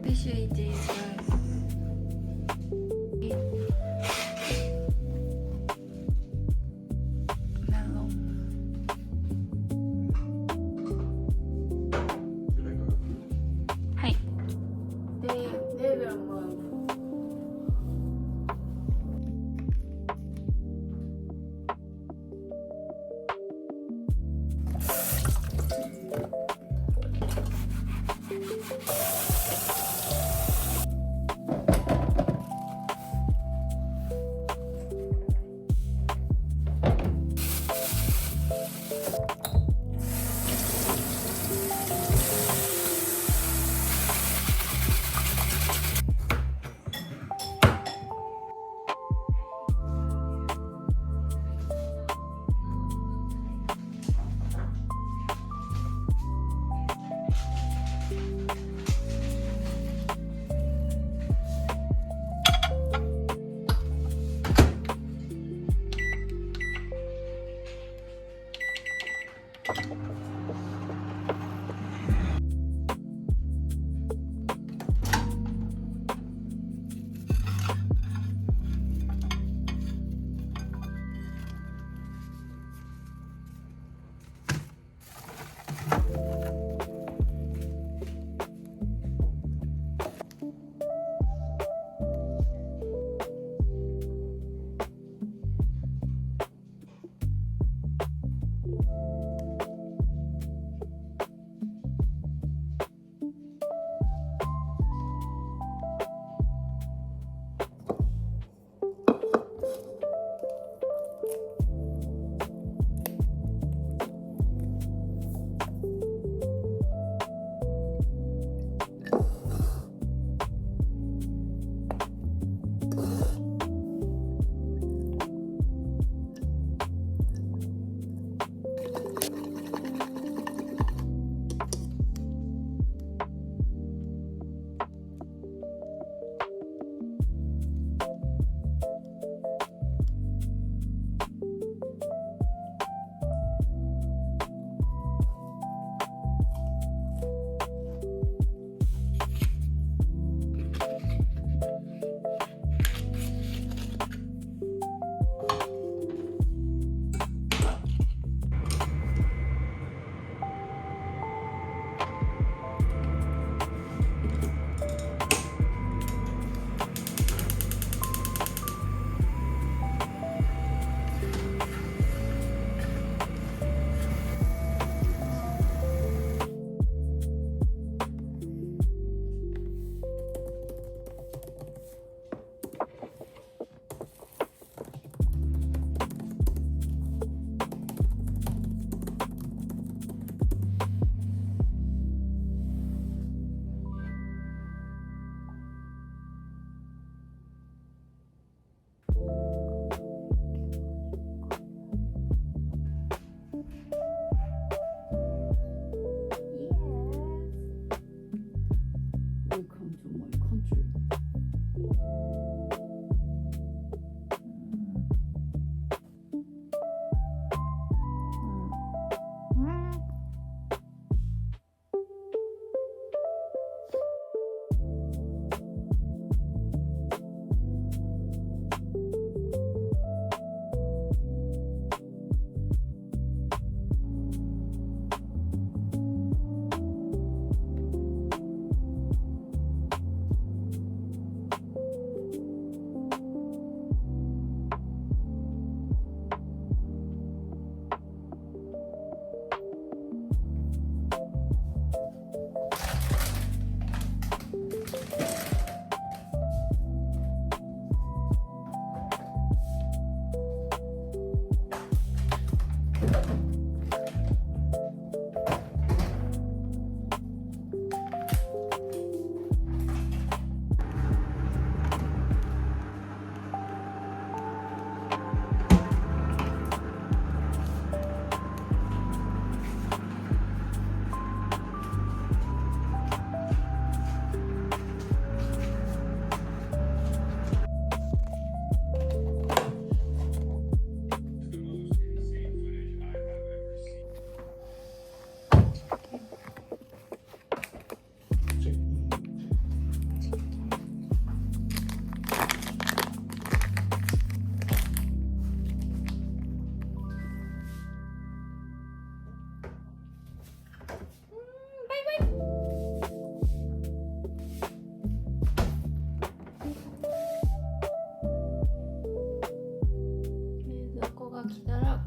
Appreciate this, guys. Mellow.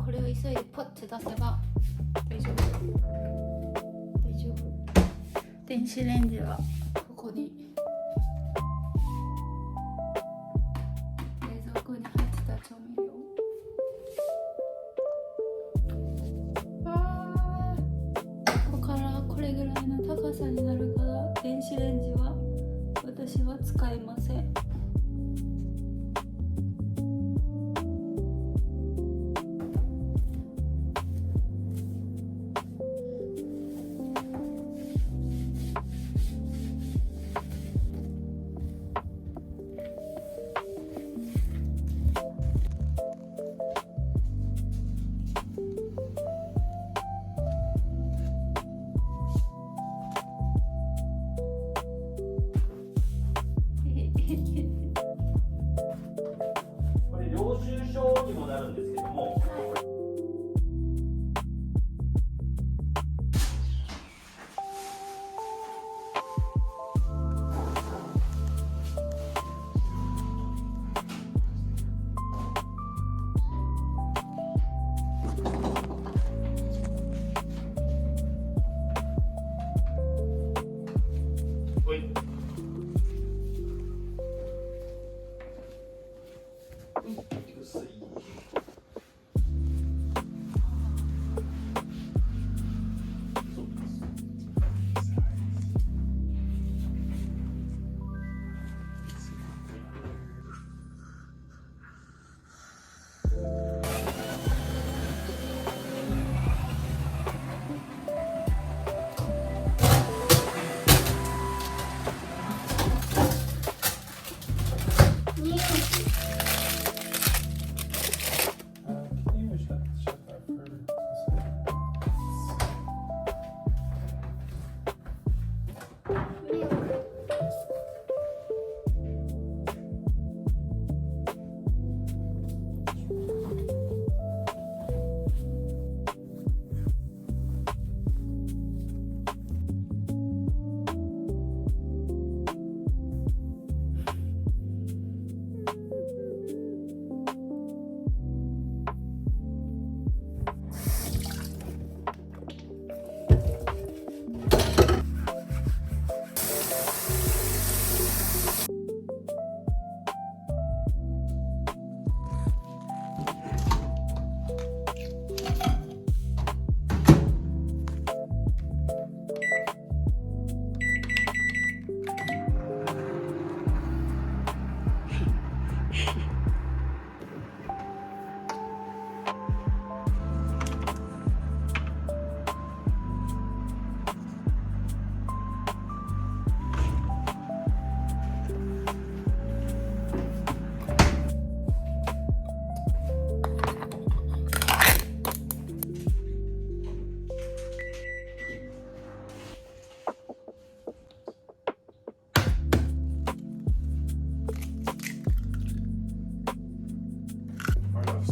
これを急いでポッて出せば大丈夫。大丈夫。電子レンジはここに、冷蔵庫に入ってた調味料。ここからこれぐらいの高さになるから電子レンジは私は使いません。これ領収書にもなるんですけども、はい。薄い。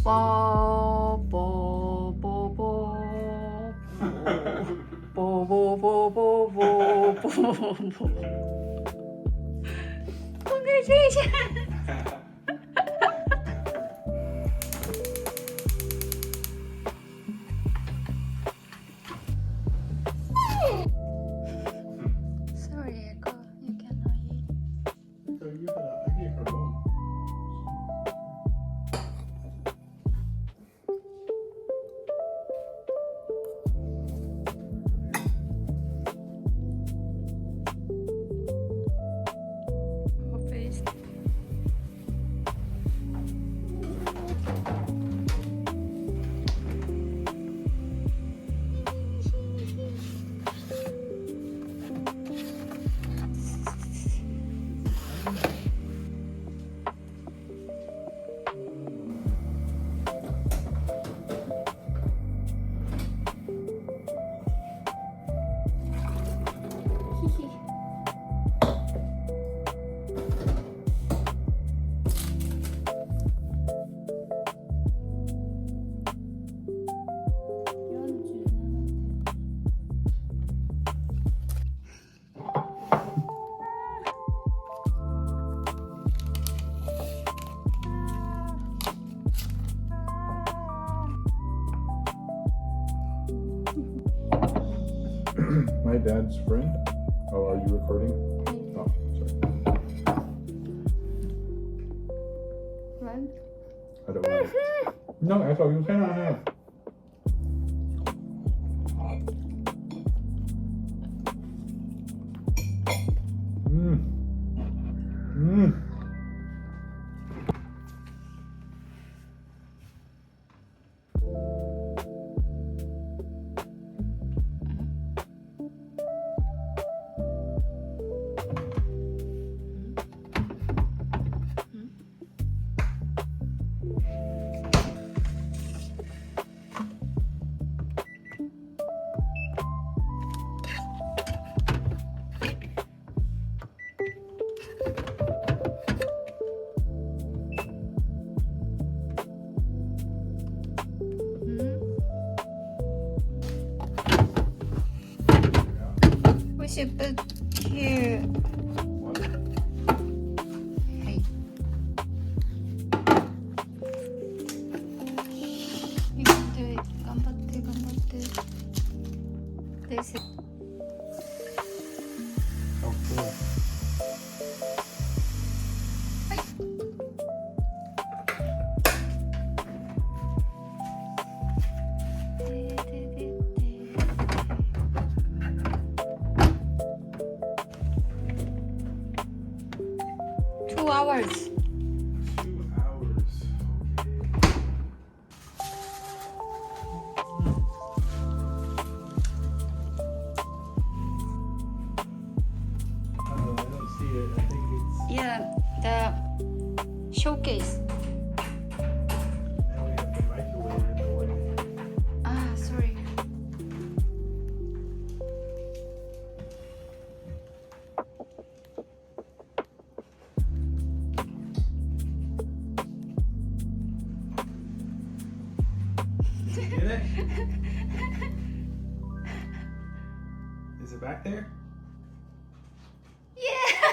ボーボーボーボーボーボーボーボーボーボーボー。Congratulations! Sorry, Eko, you cannot eat. So you had an idea for one. Her face. dad's friend. Oh, are you recording? Oh, sorry. What? I don't want it. No, that's all you can have. We should put here. Hey. You can do it. 頑張って頑張って。This is Okay. Two hours. 2 hours. I don't see it. I think it's. Yeah, the showcase. Now we have the microwave in the way. Ah, sorry. Get it? Is it back there? Yeah.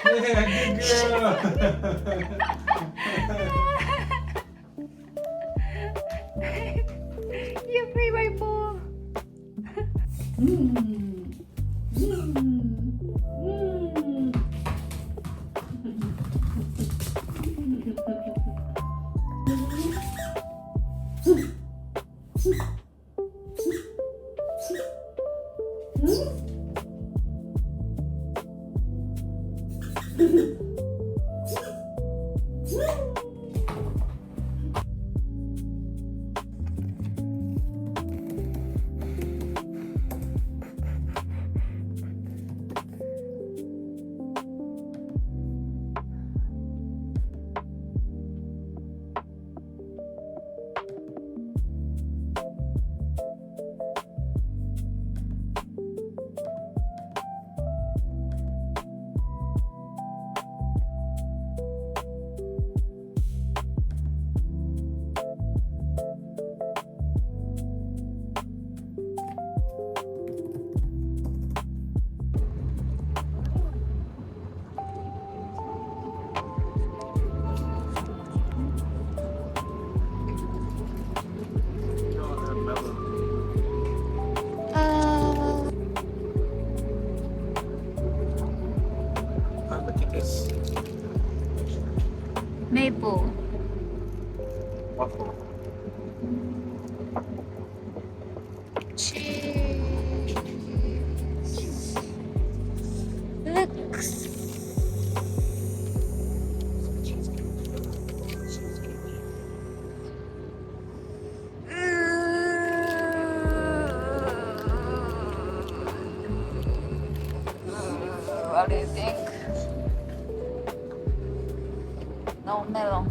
Yeah, good girl. Your favorite ball. Look at this. Maple. Waffle. Cheese. Looks. What do you think? No melon.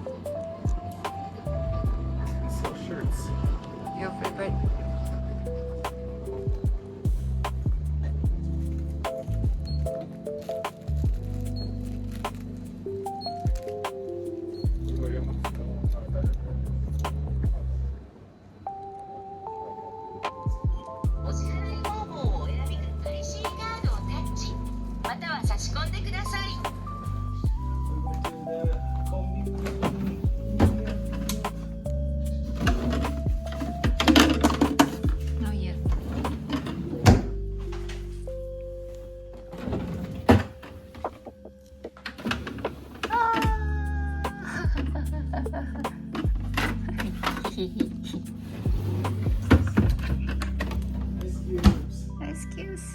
They sell shirts. Your favorite. Not yet. Excuse.